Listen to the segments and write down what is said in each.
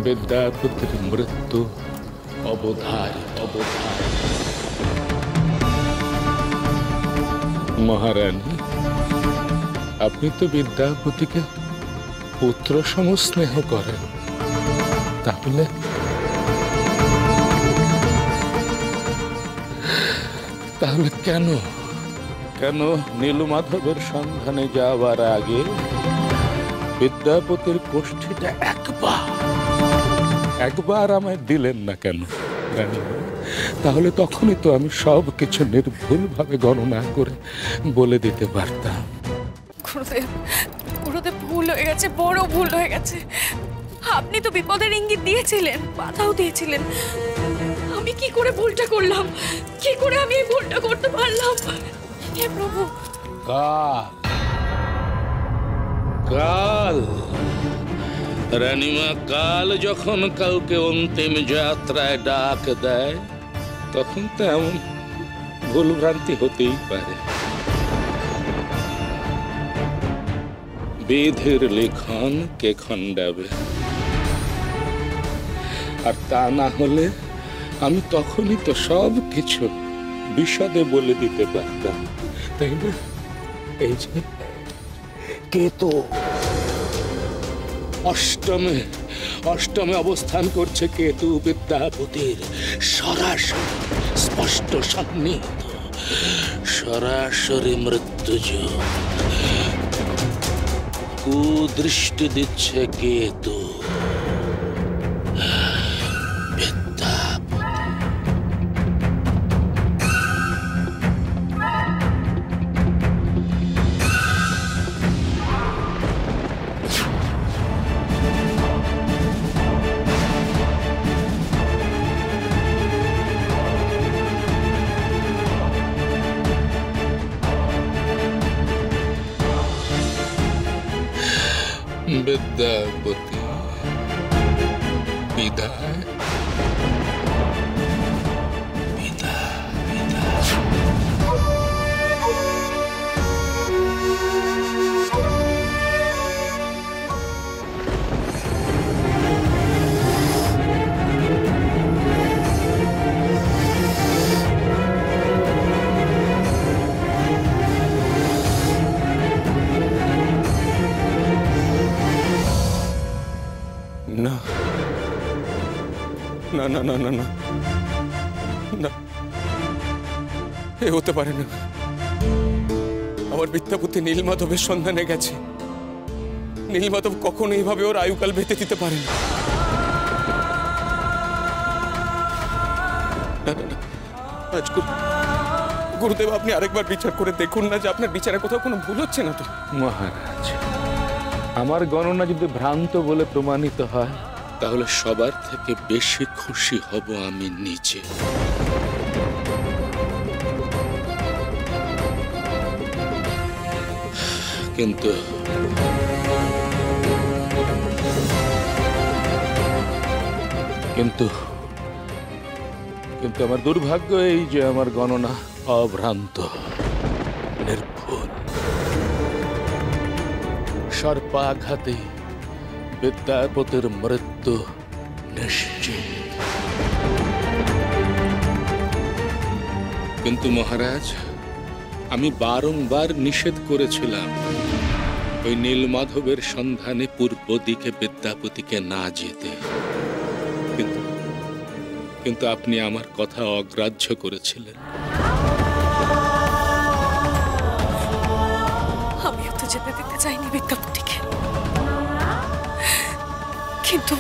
বিদ্যাপতির মৃত্যু অবধারিত। মহারানী, আপনি তো বিদ্যাপতিকে পুত্র সম স্নেহ করেন, তাহলে কেন নীলমাধবের সন্ধানে যাওয়ার আগে বিদ্যাপতির কোষ্ঠীটা একবার আমায় দিলেন না কেন? তাহলে তখনই তো আমি সব কিছু নির্ভুলভাবে গণনা করে বলে দিতে পারতাম। গুরুদেব, ভুল হয়ে গেছে, বড় ভুল হয়ে গেছে। আপনি তো বিপদের ইঙ্গিত দিয়েছিলেন, বাধাও দিয়েছিলেন। আমি কি করে ভুলটা করলাম? কি করে আমি এই ভুলটা করতে পারলাম? হে প্রভু! কাল রানীমা, কাল যখন কাউকে অন্তিম যাত্রায় ডাক দেয়, তখন তো এমন ভুলভ্রান্তি হতেই পারে। বিধির লিখন কে খণ্ডাবে? আর তা না হলে আমি তখনই তো সব কিছু বিশদে বলে দিতে পারতাম, তাই না? এই যে কেতু অষ্টমে অবস্থান করছে, কেতু বিদ্যাপতির সরাসরি স্পষ্ট সন্নিহিত, সরাসরি মৃত্যুযোগ। কুদৃষ্টি দিচ্ছে কেতু বিদ্যাপতি বিদায়। না না না না না না না, এ হতে পারে না। আমার বিদ্যাপতি নীলমাধবের সন্ধানে গেছে। নীলমাধব কখনো এইভাবে ওর আয়ুকাল বেঁধে দিতে পারে না। গুরুদেব, আপনি আরেকবার বিচার করে দেখুন না যে আপনার বিচারে কোথাও কোনো ভুল হচ্ছে না তো? মহারাজ, আমার গণনা যদি ভ্রান্ত বলে প্রমাণিত হয়, তাহলে সবার থেকে বেশি খুশি হব আমি নিজে। কিন্তু কিন্তু কিন্তু আমার দুর্ভাগ্য এই যে আমার গণনা অভ্রান্ত, নির্ভুল। সর্পাঘাতে বিদ্যাপতির মৃত্যু নিশ্চিত। কিন্তু মহারাজ, আমি বারংবার নিষেধ করেছিলাম ওই নীলমাধবের সন্ধানে পূর্ব দিকে বিদ্যাপতিকে না যেতে, কিন্তু আপনি আমার কথা অগ্রাহ্য করেছিলেন। আমিও তো যেতে দিতে চাইনি বিদ্যাপতিকে, কিন্তু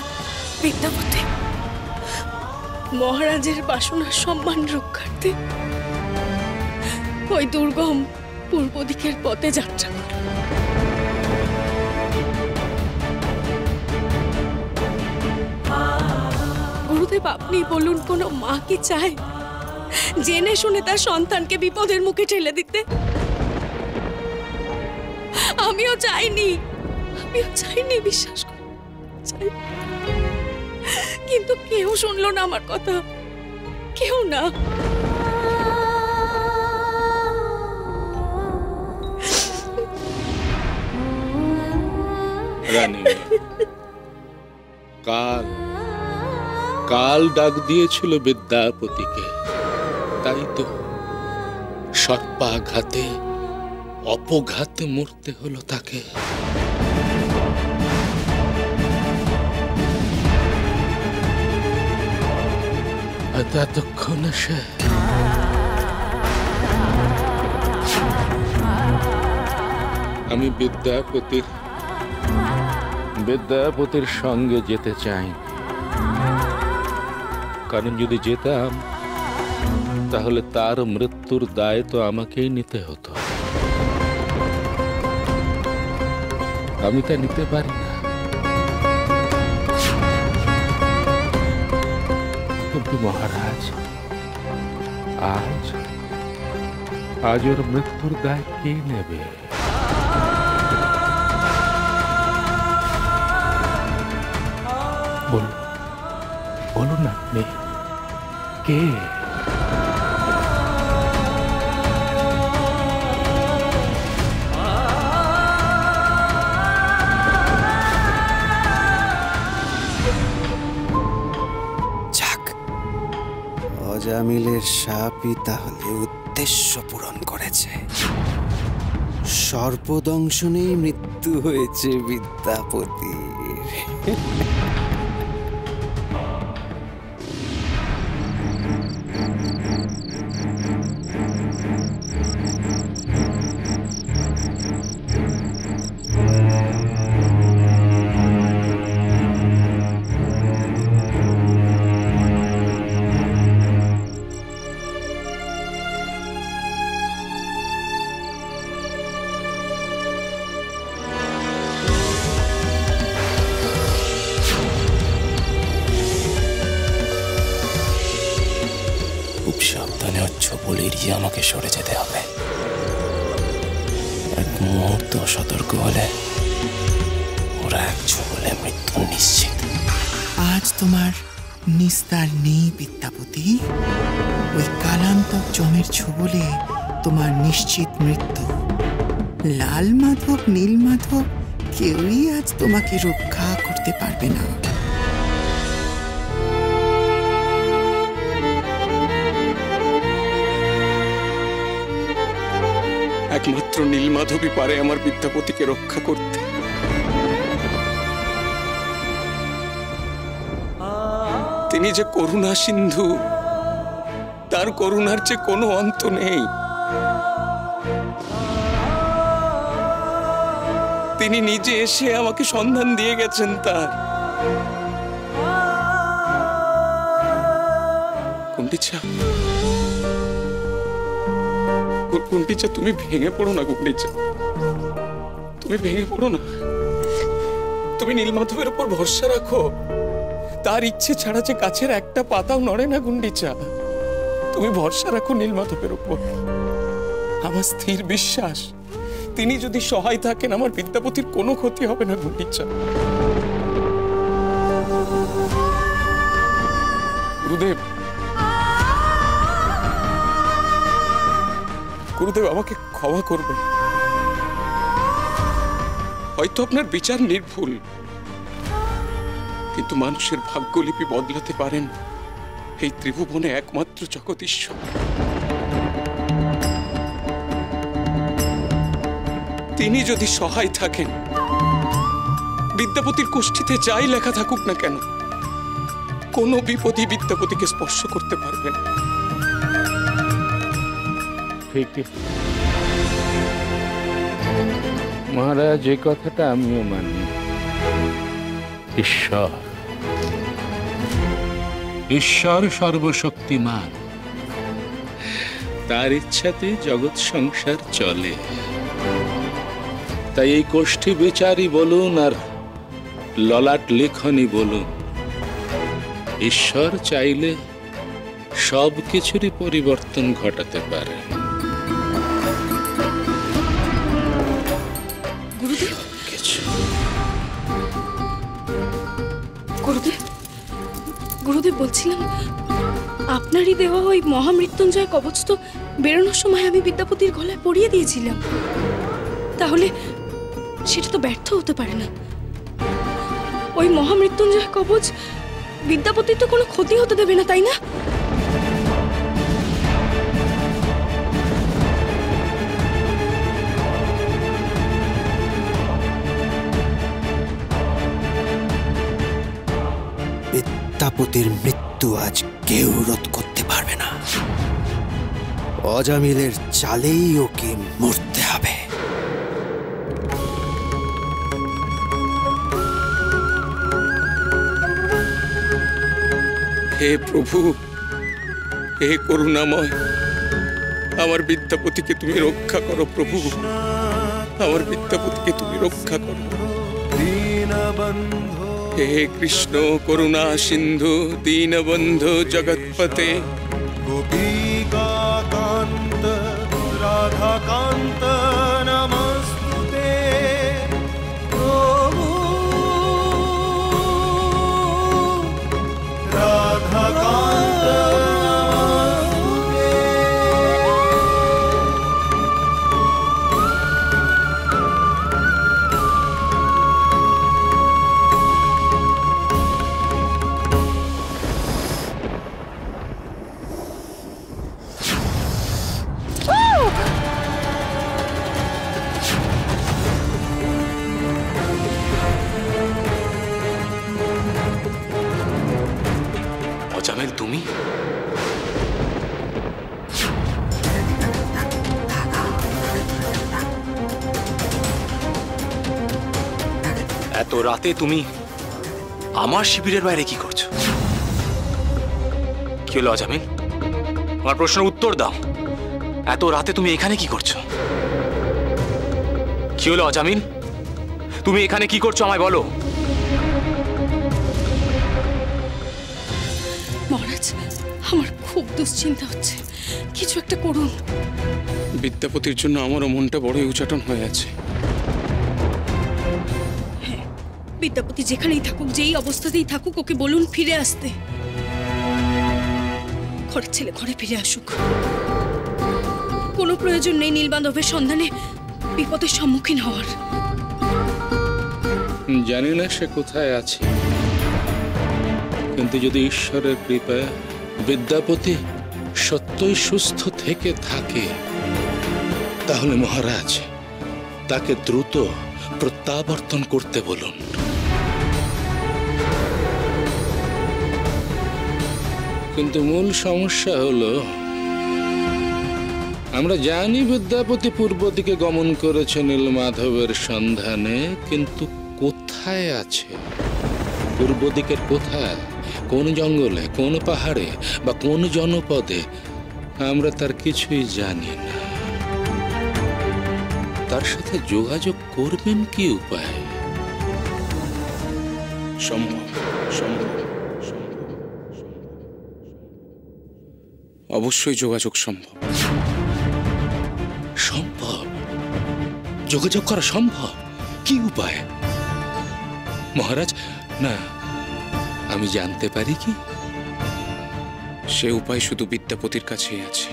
বিদ্যাপতি মহারাজের বাসনার সম্মান রক্ষার্থে ওই দুর্গম পূর্ব দিকের পথে যাত্রা করে। গুরুদেব, আপনি বলুন, কোনো মা কি চায় জেনে শুনে তার সন্তানকে বিপদের মুখে ঠেলে দিতে? আমিও চাইনি, বিশ্বাস করুন, কিন্তু কেউ শুনলো না আমার কথা, কেউ না। রানী, কাল কাল ডাক দিয়েছিল বিদ্যাপতিকে, তাই তো সর্পাঘাতে অপঘাতে মরতে হলো তাকে। এতক্ষণে সে আমি বিদ্যাপতির সঙ্গে যেতে চাই, কারণ যদি যেতাম তাহলে তার মৃত্যুর দায় তো আমাকেই নিতে হতো। আমি তা নিতে পারি না। কিন্তু মহারাজ, আজ ওর মৃত্যুর দায় কে নেবে? বলুন আপনি কে? অজামিলের শাপই তাহলে উদ্দেশ্য পূরণ করেছে। সর্পদংশনেই মৃত্যু হয়েছে বিদ্যাপতির। সাবধানে হচ্ছ বলেই আমাকে সরে যেতে হবে। এক মুহূর্ত সতর্ক হলে ওরা এক ছোবলে মৃত্যু নিশ্চিত। আজ তোমার নিস্তার নেই বিদ্যাপতি। ওই কালান্তক জমের ছোবলে তোমার নিশ্চিত মৃত্যু। লাল মাধব, নীল মাধব কেউই আজ তোমাকে রক্ষা করতে পারবে না। একমাত্র নীলমাধবই পারে আমার বিদ্যাপতিকে রক্ষা করতে। তিনি যে করুণা সিন্ধু, তার করুণার যে কোনো অন্ত নেই। তিনি নিজে এসে আমাকে সন্ধান দিয়ে গেছেন তার। গুন্ডিচা, গুন্ডিচা, তুমি ভেঙে পড়ো না। গুন্ডিচা, তুমি ভেঙে পড়ো না। তুমি নীলমাধবের উপর ভরসা রাখো। তার ইচ্ছে ছাড়া যে গাছের একটা পাতাও নড়ে না। গুন্ডিচা, তুমি ভরসা রাখো নীলমাধবের উপর। আমার স্থির বিশ্বাস, তিনি যদি সহায় থাকেন আমার বিদ্যাপতির কোনো ক্ষতি হবে না। গুন্ডিচা, গুরুদেব, গুরুদেব আমাকে ক্ষমা করবেন। হয়তো আপনার বিচার নির্ভুল, কিন্তু মানুষের ভাগ্যলিপি বদলাতে পারেন এই ত্রিভুবনে একমাত্র জগদীশ্বর। তিনি যদি সহায় থাকেন, বিদ্যাপতির কোষ্ঠীতে যাই লেখা থাকুক না কেন, কোনো বিপদই বিদ্যাপতিকে স্পর্শ করতে পারবে না। মহারাজ, এই কথাটা আমিও মানি। ঈশ্বর সর্বশক্তিমান, তার ইচ্ছাতে জগৎ সংসার চলে। তাই এই কোষ্ঠী বিচারই বলুন আর ললাট লেখনই বলুন, ঈশ্বর চাইলে সব কিছুরই পরিবর্তন ঘটাতে পারে। গুরুদেব, বলছিলাম আপনারই দেওয়া ওই মহামৃত্যুঞ্জয় কবচ তো বেরোনোর সময় আমি বিদ্যাপতির গলায় পরিয়ে দিয়েছিলাম। তাহলে সেটা তো ব্যর্থ হতে পারে না। ওই মহামৃত্যুঞ্জয় কবচ বিদ্যাপতির তো কোনো ক্ষতি হতে দেবে না, তাই না? বিদ্যাপতির মৃত্যু আজ কেউ রোধ করতে পারবে না। অজামিলের চালেই ওকে মরতে হবে। হে প্রভু, হে করুণাময়, আমার বিদ্যাপতিকে তুমি রক্ষা করো প্রভু, আমার বিদ্যাপতিকে তুমি রক্ষা করো। হে কৃষ্ণ করুণা সিন্ধু দীনবন্ধু জগৎপতে, গোপীকান্ত রাধাকান্ত নমস্তুতে। প্রভু রাধাকান্ত নমস্তুতে। অজামিল, তুমি? এত রাতে তুমি আমার শিবিরের বাইরে কি করছো? কি হলো অজামিল? আমার প্রশ্নের উত্তর দাও। এত রাতে তুমি এখানে কি করছো? কি হলো অজামিল? তুমি এখানে কি করছো আমায় বলো। মহারাজ, আমার খুব দুশ্চিন্তা হচ্ছে, কিছু একটা করুন। বিদ্যাপতির জন্য আমারও মনটা বড়ই উচাটন হয়ে আছে। বিদ্যাপতি যেখানেই থাকুক, যেই অবস্থাতেই থাকুক, ওকে বলুন ফিরে আসতে। ঘরের ছেলে ঘরে ফিরে আসুক। কোনো প্রয়োজন নেই নীলমাধবের সন্ধানে বিপদের সম্মুখীন হওয়ার। জানি না সে কোথায় আছে, কিন্তু যদি ঈশ্বরের কৃপায় বিদ্যাপতি সত্যই সুস্থ থেকে থাকে, তাহলে মহারাজ তাকে দ্রুত প্রত্যাবর্তন করতে বলুন। কিন্তু মূল সমস্যা হলো, আমরা জানি বিদ্যাপতি পূর্ব দিকে গমন করেছে নীলমাধবের সন্ধানে, কিন্তু কোথায় আছে? পূর্ব দিকের কোথায়, কোন জঙ্গলে, কোন পাহাড়ে বা কোন জনপদে, আমরা তার কিছুই জানি না। তার সাথে যোগাযোগ করবেন কি উপায়? সম্ভব, সম্ভব, অবশ্যই যোগাযোগ সম্ভব। সম্ভব? যোগাযোগ করা সম্ভব? কি উপায়? মহারাজ, না, আমি জানতে পারি কি? সে উপায় শুধু বিদ্যাপতির কাছেই আছে।